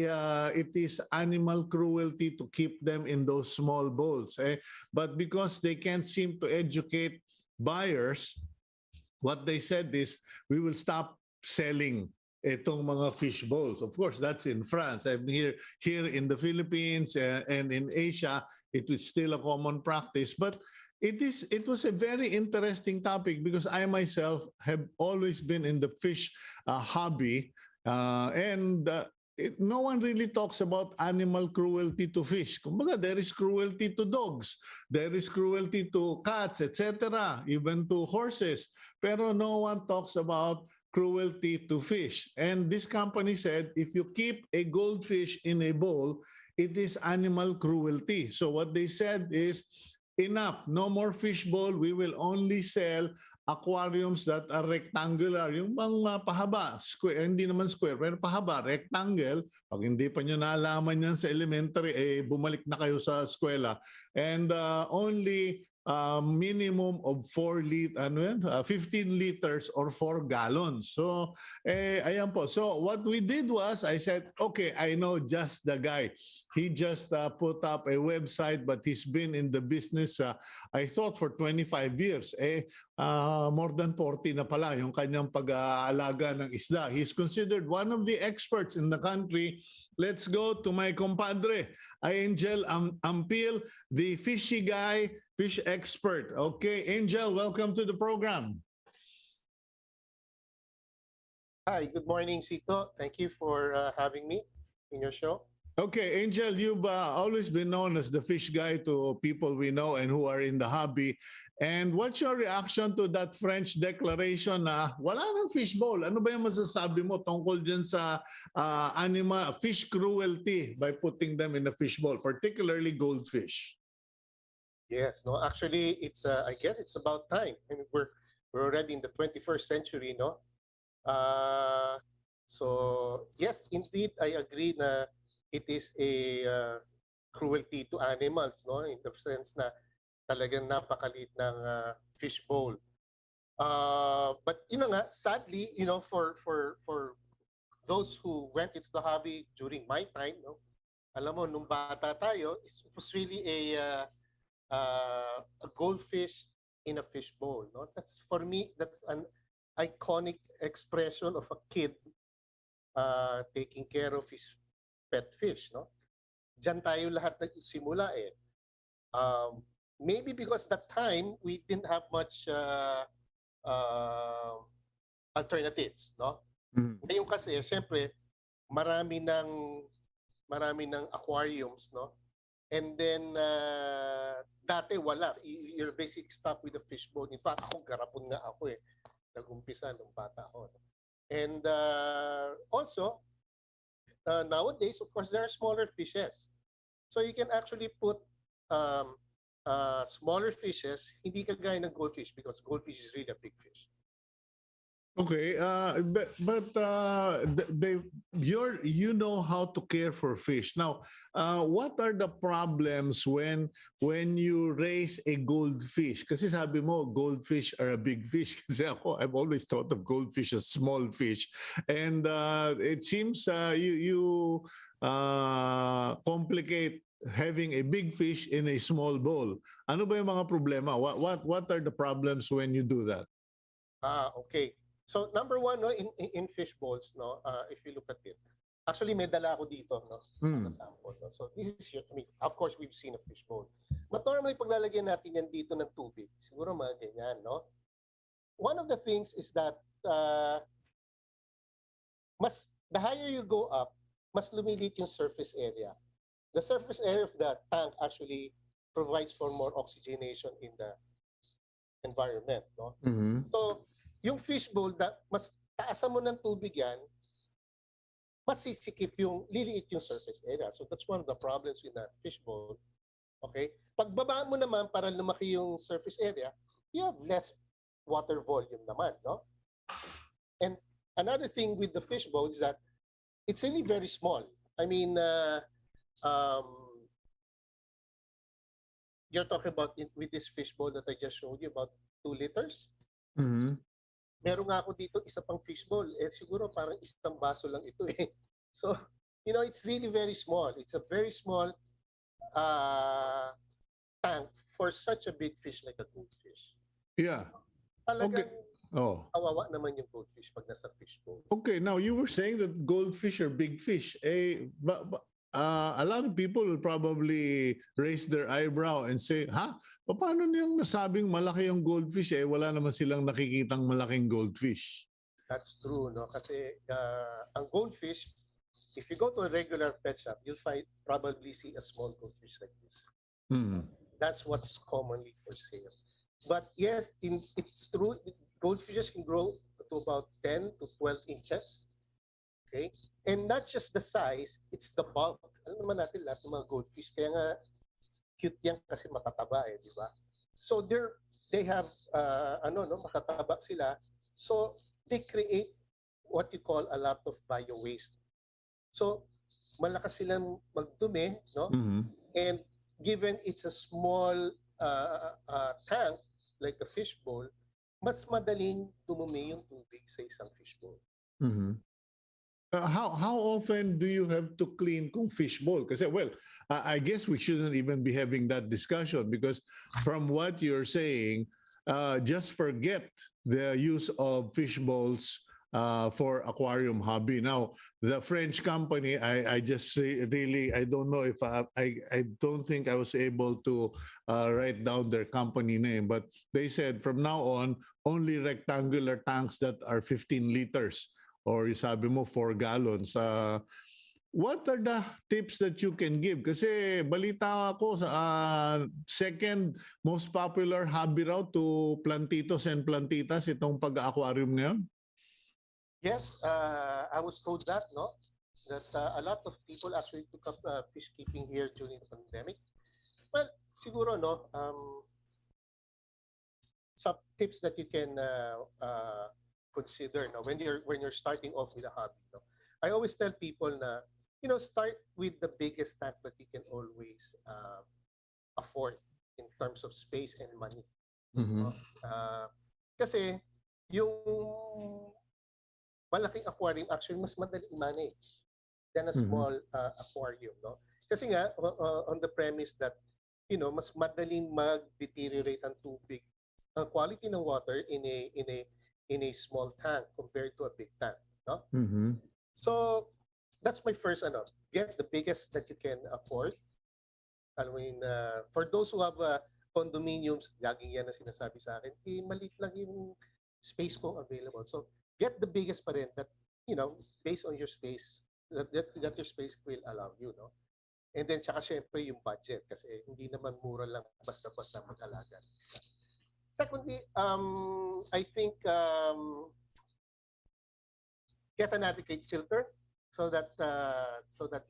animal cruelty to keep them in those small bowls. But because they can't seem to educate buyers, what they said is, we will stop selling itong mga fish bowls. Of course, that's in France. I'm here in the Philippines and in Asia, it was still a common practice. But it was a very interesting topic because I myself have always been in the fish hobby, and no one really talks about animal cruelty to fish. Kumbaga, there is cruelty to dogs, there is cruelty to cats, etc., even to horses. Pero no one talks about cruelty to fish. And this company said, if you keep a goldfish in a bowl, it is animal cruelty. So what they said is, enough, no more fishbowl. We will only sell aquariums that are rectangular. Yung mga pahaba, square, hindi naman square, pero pahaba, rectangle. Pag hindi pa nyo nalaman yan sa elementary, bumalik na kayo sa eskwela. And only minimum of 15 liters or 4 gallons. So, ayan po. So, what we did was, I said, okay, I know just the guy. He just put up a website, but he's been in the business, I thought, for 25 years. More than 40 na pala yung kanyang pag-aalaga ng isda. He's considered one of the experts in the country. Let's go to my compadre, Angel Ampil, the fishy guy, fish expert. Okay, Angel, welcome to the program. Hi, good morning, Cito. Thank you for having me in your show. Okay, Angel, you've always been known as the fish guy to people we know and who are in the hobby. And what's your reaction to that French declaration na wala nang fish bowl? Ano ba yung masasabi mo tungkol dyan sa fish cruelty by putting them in a fish bowl, particularly goldfish? Yes, no, actually, it's I guess it's about time. I mean, we're already in the 21st century, no? So yes, indeed, I agree na it is a cruelty to animals, no? In the sense na talagang napakaliit ng fish bowl. But you know nga, sadly, you know, for those who went into the hobby during my time, no? Alam mo, nung bata tayo, it was really a goldfish in a fish bowl, no? That's, for me, that's an iconic expression of a kid taking care of his pet fish, no? Diyan tayo lahat nagsimula eh. Maybe because that time we didn't have much alternatives, no? Ngayon kasi, syempre, marami ng aquariums, no? And then dati wala. You're basically stuck with a fishbowl. In fact, ako garapon nga ako eh. Nag-umpisa nung bata ako. And also, nowadays, of course, there are smaller fishes. So you can actually put smaller fishes, hindi kagaya ng goldfish, because goldfish is really a big fish. Okay, but you know how to care for fish. Now, what are the problems when you raise a goldfish? Kasi sabi mo, goldfish are a big fish. Kasi ako, I've always thought of goldfish as small fish. And it seems you complicate having a big fish in a small bowl. Ano ba yung mga problema? What are the problems when you do that? Okay. So number one, no, in fish bowls, no, if you look at it, actually may dala ako dito, no, sample, no. So this is I mean, of course we've seen a fish bowl. But normally paglalagyan natin yan dito ng tubig, siguro mga ganyan, no. One of the things is that the higher you go up, mas lumilit yung surface area. The surface area of the tank actually provides for more oxygenation in the environment, no. So yung fishbowl, mas taasan mo ng tubig yan, mas sisikip liliit yung surface area. So that's one of the problems with the fishbowl. Okay? Pagbaba mo naman para lumaki yung surface area, you have less water volume naman, no? And another thing with the fishbowl is that it's really very small. I mean, you're talking about with this fishbowl that I just showed you, about 2 liters. Mhm. Meron nga ako dito isa pang fishbowl. Siguro parang isang baso lang ito eh. So, it's really very small. It's a very small uh, tank for such a big fish like a goldfish. Yeah. Talagang Okay. Oh. kawawa naman yung goldfish pag nasa fishbowl. Okay, now you were saying that goldfish are big fish. A lot of people will probably raise their eyebrow and say, ha? Paano niyang nasabing malaki yung goldfish wala naman silang nakikitang malaking goldfish? That's true, no? Kasi ang goldfish, if you go to a regular pet shop, you'll probably see a small goldfish like this. Mhm. That's what's commonly for sale. But yes, it's true, goldfishes can grow to about 10 to 12 inches. Okay? And not just the size, it's the bulk. Alam naman natin lahat ng mga goldfish, kaya nga cute yan kasi matataba di ba? So they have matataba sila. So they create what you call a lot of bio waste. So malakas silang magdumi, no? Mhm. And given it's a small tank like a fishbowl, mas madaling dumumi yung tubig sa isang fishbowl. Mhm. How often do you have to clean kung fishbowl? Kasi I guess we shouldn't even be having that discussion because from what you're saying, just forget the use of fishbowls for aquarium hobby. Now, the French company, I just really, I don't know if I don't think I was able to write down their company name, but they said from now on, only rectangular tanks that are 15 liters or sabi mo 4 gallons. What are the tips that you can give? Kasi balita ako sa second most popular hobby raw to plantitos and plantitas itong pag-aquarium ngayon. Yes, I was told that, no? That a lot of people actually took up fish keeping here during the pandemic. Well, siguro, no? Some tips that you can consider, no, when you're starting off with a hobby, no? I always tell people na, start with the biggest tank that you can always afford in terms of space and money. Mhm. No? Kasi yung malaking aquarium actually mas madali i-manage than a small aquarium, no? Kasi nga on the premise that mas madaling mag-deteriorate ang tubig, ang quality ng water in a small tank compared to a big tank, no? Mhm. So that's my first get the biggest that you can afford. I mean, for those who have condominiums, laging yan na sinasabi sa akin, maliit lang yung space kong available. So get the biggest pa rin that, based on your space, that your space will allow you, no? And then, tsaka syempre yung budget kasi hindi naman mura lang basta-basta mag-alaga. Secondly, I think get an adequate filter so that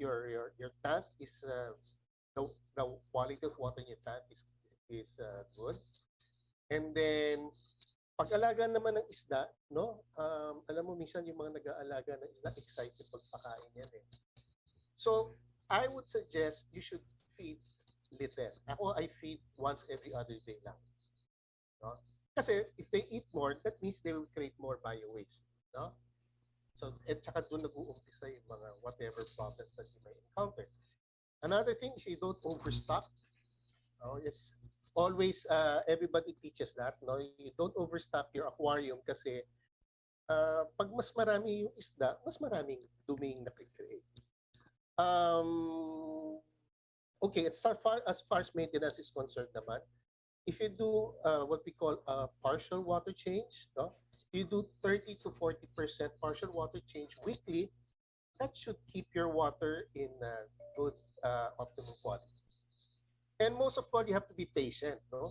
your tank is the quality of water in your tank is good. And then pag-alaga naman ng isda, no? Alam mo minsan yung mga nag-aalaga ng isda excited pagpakain yan eh. So I would suggest you should feed little. Ako I feed once every other day lang. No? Kasi if they eat more, that means they will create more bio waste, no? So at saka doon nag-uumpisa yung mga whatever problems that you may encounter. Another thing is you don't overstock. No? It's always everybody teaches that, no? You don't overstock your aquarium kasi pag mas marami yung isda, mas maraming duming na-create. Okay, as far as maintenance is concerned naman, if you do what we call a partial water change, no? You do 30 to 40% partial water change weekly, that should keep your water in good optimum quality. And most of all, you have to be patient, no?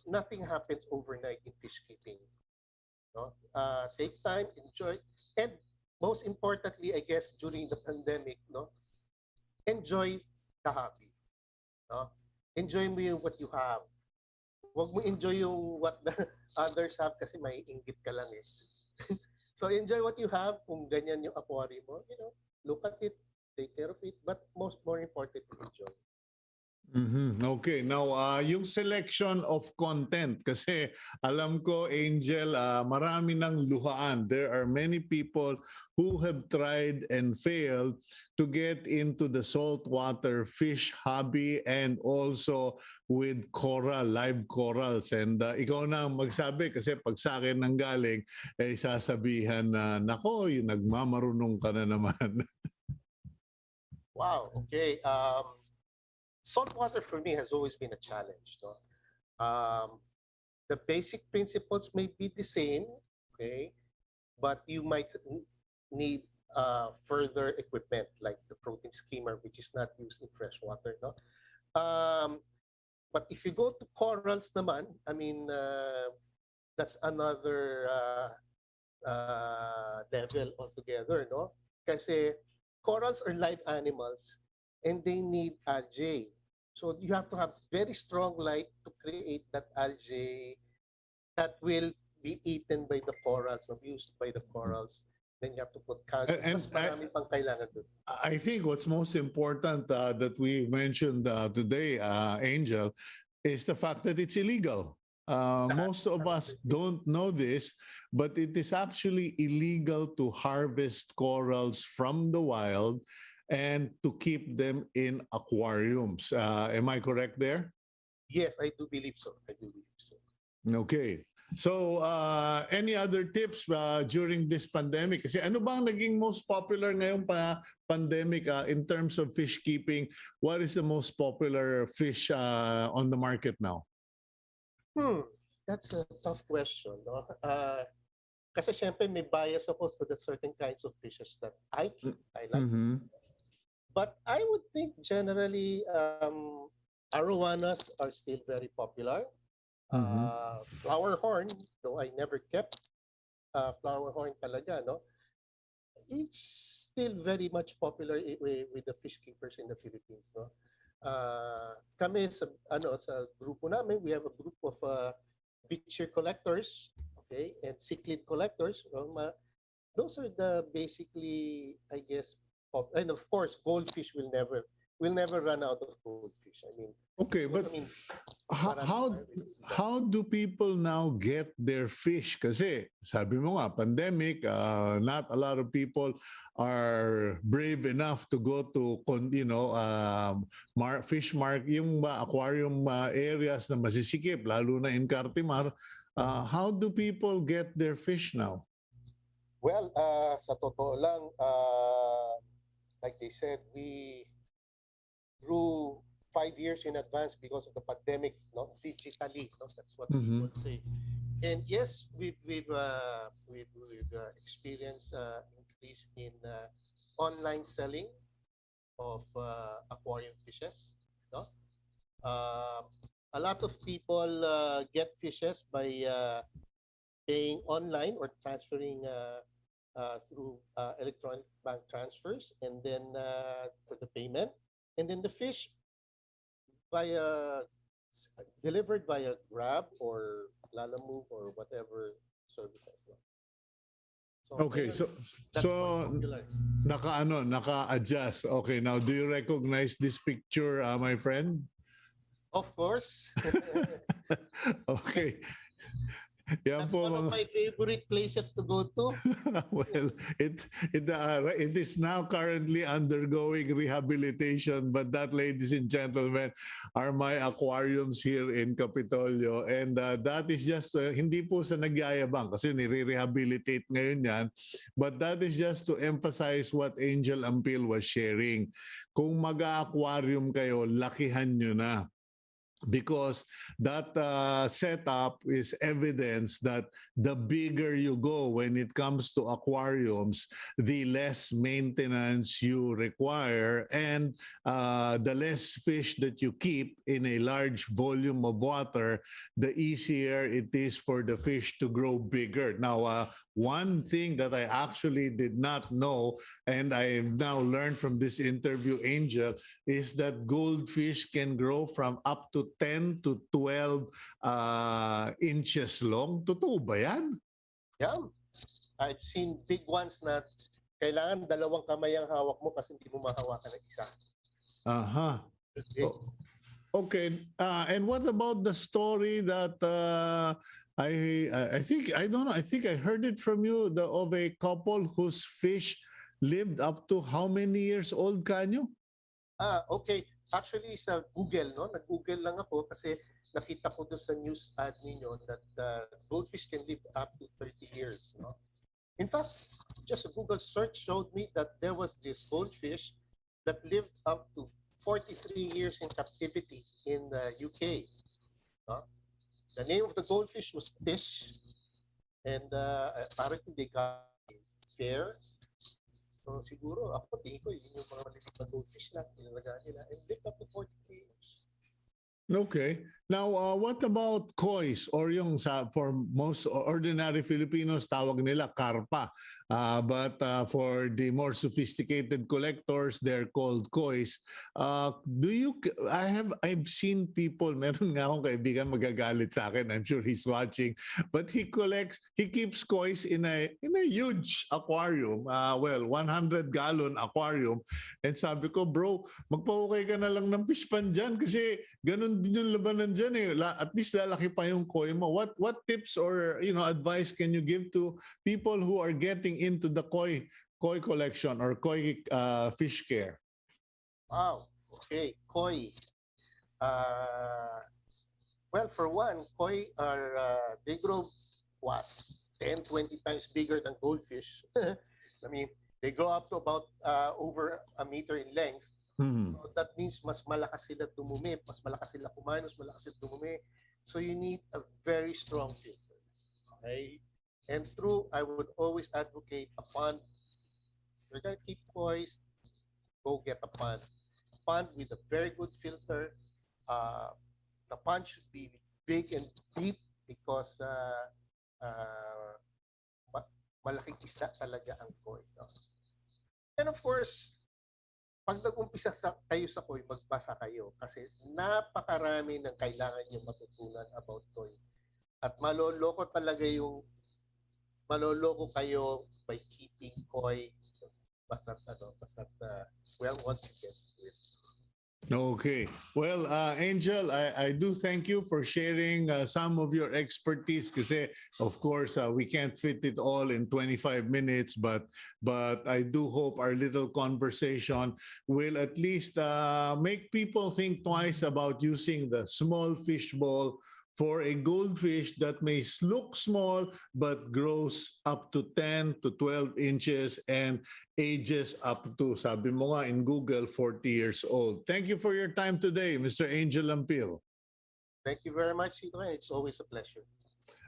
Nothing happens overnight in fish keeping. No? Take time, enjoy, and most importantly, I guess, during the pandemic, no? Enjoy the hobby. No? Enjoy mo yung what you have. Huwag mo enjoy yung what the others have kasi may inggit ka lang eh. So enjoy what you have. Kung ganyan yung aquarium mo, look at it, take care of it, but more importantly, enjoy. Mhm. Okay. Now, yung selection of content, kasi alam ko, Angel, marami ng luhaan. There are many people who have tried and failed to get into the saltwater fish hobby and also with coral, live corals. And ikaw na ang magsabi kasi pag sa akin nang galing, sasabihan na, nako, yung nagmamarunong ka na naman. Wow. Okay. Saltwater for me has always been a challenge. No? The basic principles may be the same, okay, but you might need further equipment like the protein skimmer, which is not used in freshwater. No? But if you go to corals naman, I mean, that's another level altogether, no? Kasi corals are live animals and they need algae. So you have to have very strong light to create that algae that will be eaten by the corals, abused by the corals. Then you have to put calcium. And Mas marami pang kailangan dun. I think what's most important that we mentioned today, Angel, is the fact that it's illegal. Most of us don't know this, but it is actually illegal to harvest corals from the wild and to keep them in aquariums. Am I correct there? Yes, I do believe so. I do believe so. Okay. So, any other tips during this pandemic? Kasi ano ba ang naging most popular ngayong pandemic in terms of fish keeping? What is the most popular fish on the market now? That's a tough question. No? Kasi syempre may bias ako for the certain kinds of fishes that I keep, I like. Mhm. But I would think generally arowanas are still very popular. Flower horn, though I never kept flower horn talaga, no? It's still very much popular with the fish keepers in the Philippines, no? Kami sa grupo namin, we have a group of beacher collectors, okay, and cichlid collectors. Those are the basically, I guess, and of course, goldfish will never run out of goldfish. I mean, Okay, but I mean, how do people now get their fish? Kasi sabi mo nga, pandemic, not a lot of people are brave enough to go to, fish yung aquarium areas na masisikip, lalo na in Cartimar. How do people get their fish now? well, sa totoo lang, like they said, we grew 5 years in advance because of the pandemic, no, digitally, no, that's what people say. And yes, we've experienced increase in online selling of aquarium fishes, no. A lot of people get fishes by paying online or transferring through electronic bank transfers, and then for the payment, and then the fish delivered via Grab or Lalamove or whatever services. No? Okay, so naka-adjust. Okay, now do you recognize this picture, my friend? Of course. Okay. Yan That's po, one of my favorite places to go to. well, it is now currently undergoing rehabilitation, but that, ladies and gentlemen, are my aquariums here in Capitolio, and that is just hindi po sa nagyayabang kasi nire-rehabilitate ngayon yan, but that is just to emphasize what Angel Ampil was sharing. Kung mag-aquarium kayo, lakihan nyo na. Because that setup is evidence that the bigger you go when it comes to aquariums, the less maintenance you require, and the less fish that you keep in a large volume of water, the easier it is for the fish to grow bigger. Now, one thing that I actually did not know, and I have now learned from this interview, Angel, is that goldfish can grow from up to 10 to 12 inches long. Totoo ba yan? Yeah. I've seen big ones na kailangan 2 kamay ang hawak mo kasi hindi mo mahawakan ng isa. Aha. Okay. Okay. And what about the story that I think I don't know. I think I heard it from you of a couple whose fish lived up to how many years old, Kanyo? Okay. Actually, sa Google, no? Nag-Google lang ako kasi nakita ko doon sa news ad ninyo that goldfish can live up to 30 years, no? In fact, just a Google search showed me that there was this goldfish that lived up to 43 years in captivity in the UK. No? The name of the goldfish was Fish, and apparently they got fair. So siguro, ako tingin ko, yun yung mga maliliit na goldfish lang, nilalagaan nila, and lived up to 43 years. Okay. Now, what about kois or yung for most ordinary Filipinos tawag nila karpa. But for the more sophisticated collectors, they're called kois. I've seen people, meron nga akong kaibigan magagalit sa akin. I'm sure he's watching. But he keeps kois in a huge aquarium. 100-gallon aquarium. And sabi ko, bro, magpahukay ka na lang ng fish pan dyan kasi ganun din yung labanan dyan eh. At least lalaki pa yung koi mo. What tips or advice can you give to people who are getting into the koi collection or koi fish care? Wow. Okay. Koi. Well, for one, koi are, they grow, what, 10, 20 times bigger than goldfish. I mean, they grow up to about over a meter in length. Mm-hmm. So that means mas malakas sila dumumi, mas malakas sila kumain, mas malakas sila dumumi. So you need a very strong filter. Okay? And true, I would always advocate a pond. If you're going to keep kois, go get a pond. Pond with a very good filter. The pond should be big and deep because malaking isda talaga ang koi. No? And of course, pag nag-umpisa kayo sa koi, magbasa kayo kasi napakarami ng kailangan nyo matutunan about koi. At maloloko kayo by keeping koi basta't once you get to it. Okay. Well, Angel, I do thank you for sharing some of your expertise kasi, of course, we can't fit it all in 25 minutes, but I do hope our little conversation will at least make people think twice about using the small fish bowl for a goldfish that may look small but grows up to 10 to 12 inches and ages up to, sabi mo nga in Google, 40 years old. Thank you for your time today, Mr. Angel Ampil. Thank you very much, Cito. It's always a pleasure.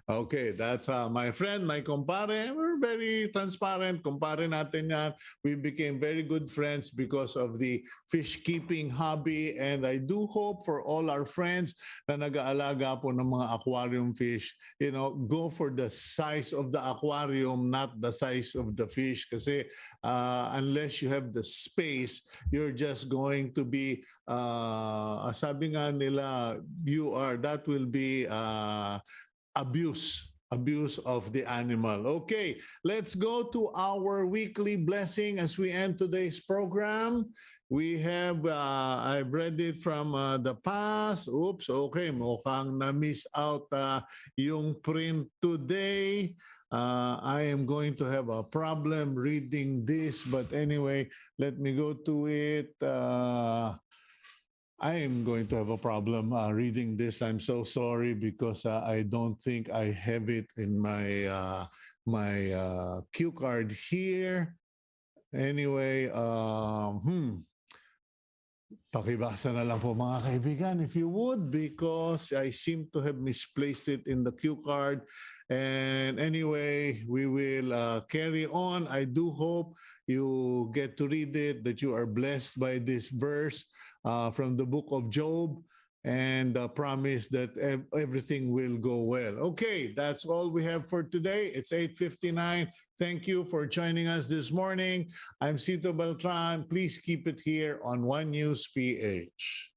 Okay, that's my friend, my kumpare. We're very transparent. Kumpare natin yan. We became very good friends because of the fish keeping hobby. And I do hope for all our friends na nag-aalaga po ng mga aquarium fish, go for the size of the aquarium, not the size of the fish. Kasi unless you have the space, you're just going to be, sabi nga nila, that will be abuse of the animal. Okay, let's go to our weekly blessing as we end today's program. We have, I've read it from the past. Oops, okay, mukhang na-miss out yung print today. I am going to have a problem reading this, but anyway, let me go to it. I am going to have a problem reading this. I'm so sorry because I don't think I have it in my cue card here. Anyway, pakibasa na lang po mga kaibigan if you would, because I seem to have misplaced it in the cue card. And anyway, we will carry on. I do hope you get to read it, that you are blessed by this verse from the book of Job, and promise that everything will go well. Okay, that's all we have for today. It's 8:59. Thank you for joining us this morning. I'm Cito Beltran. Please keep it here on One News PH.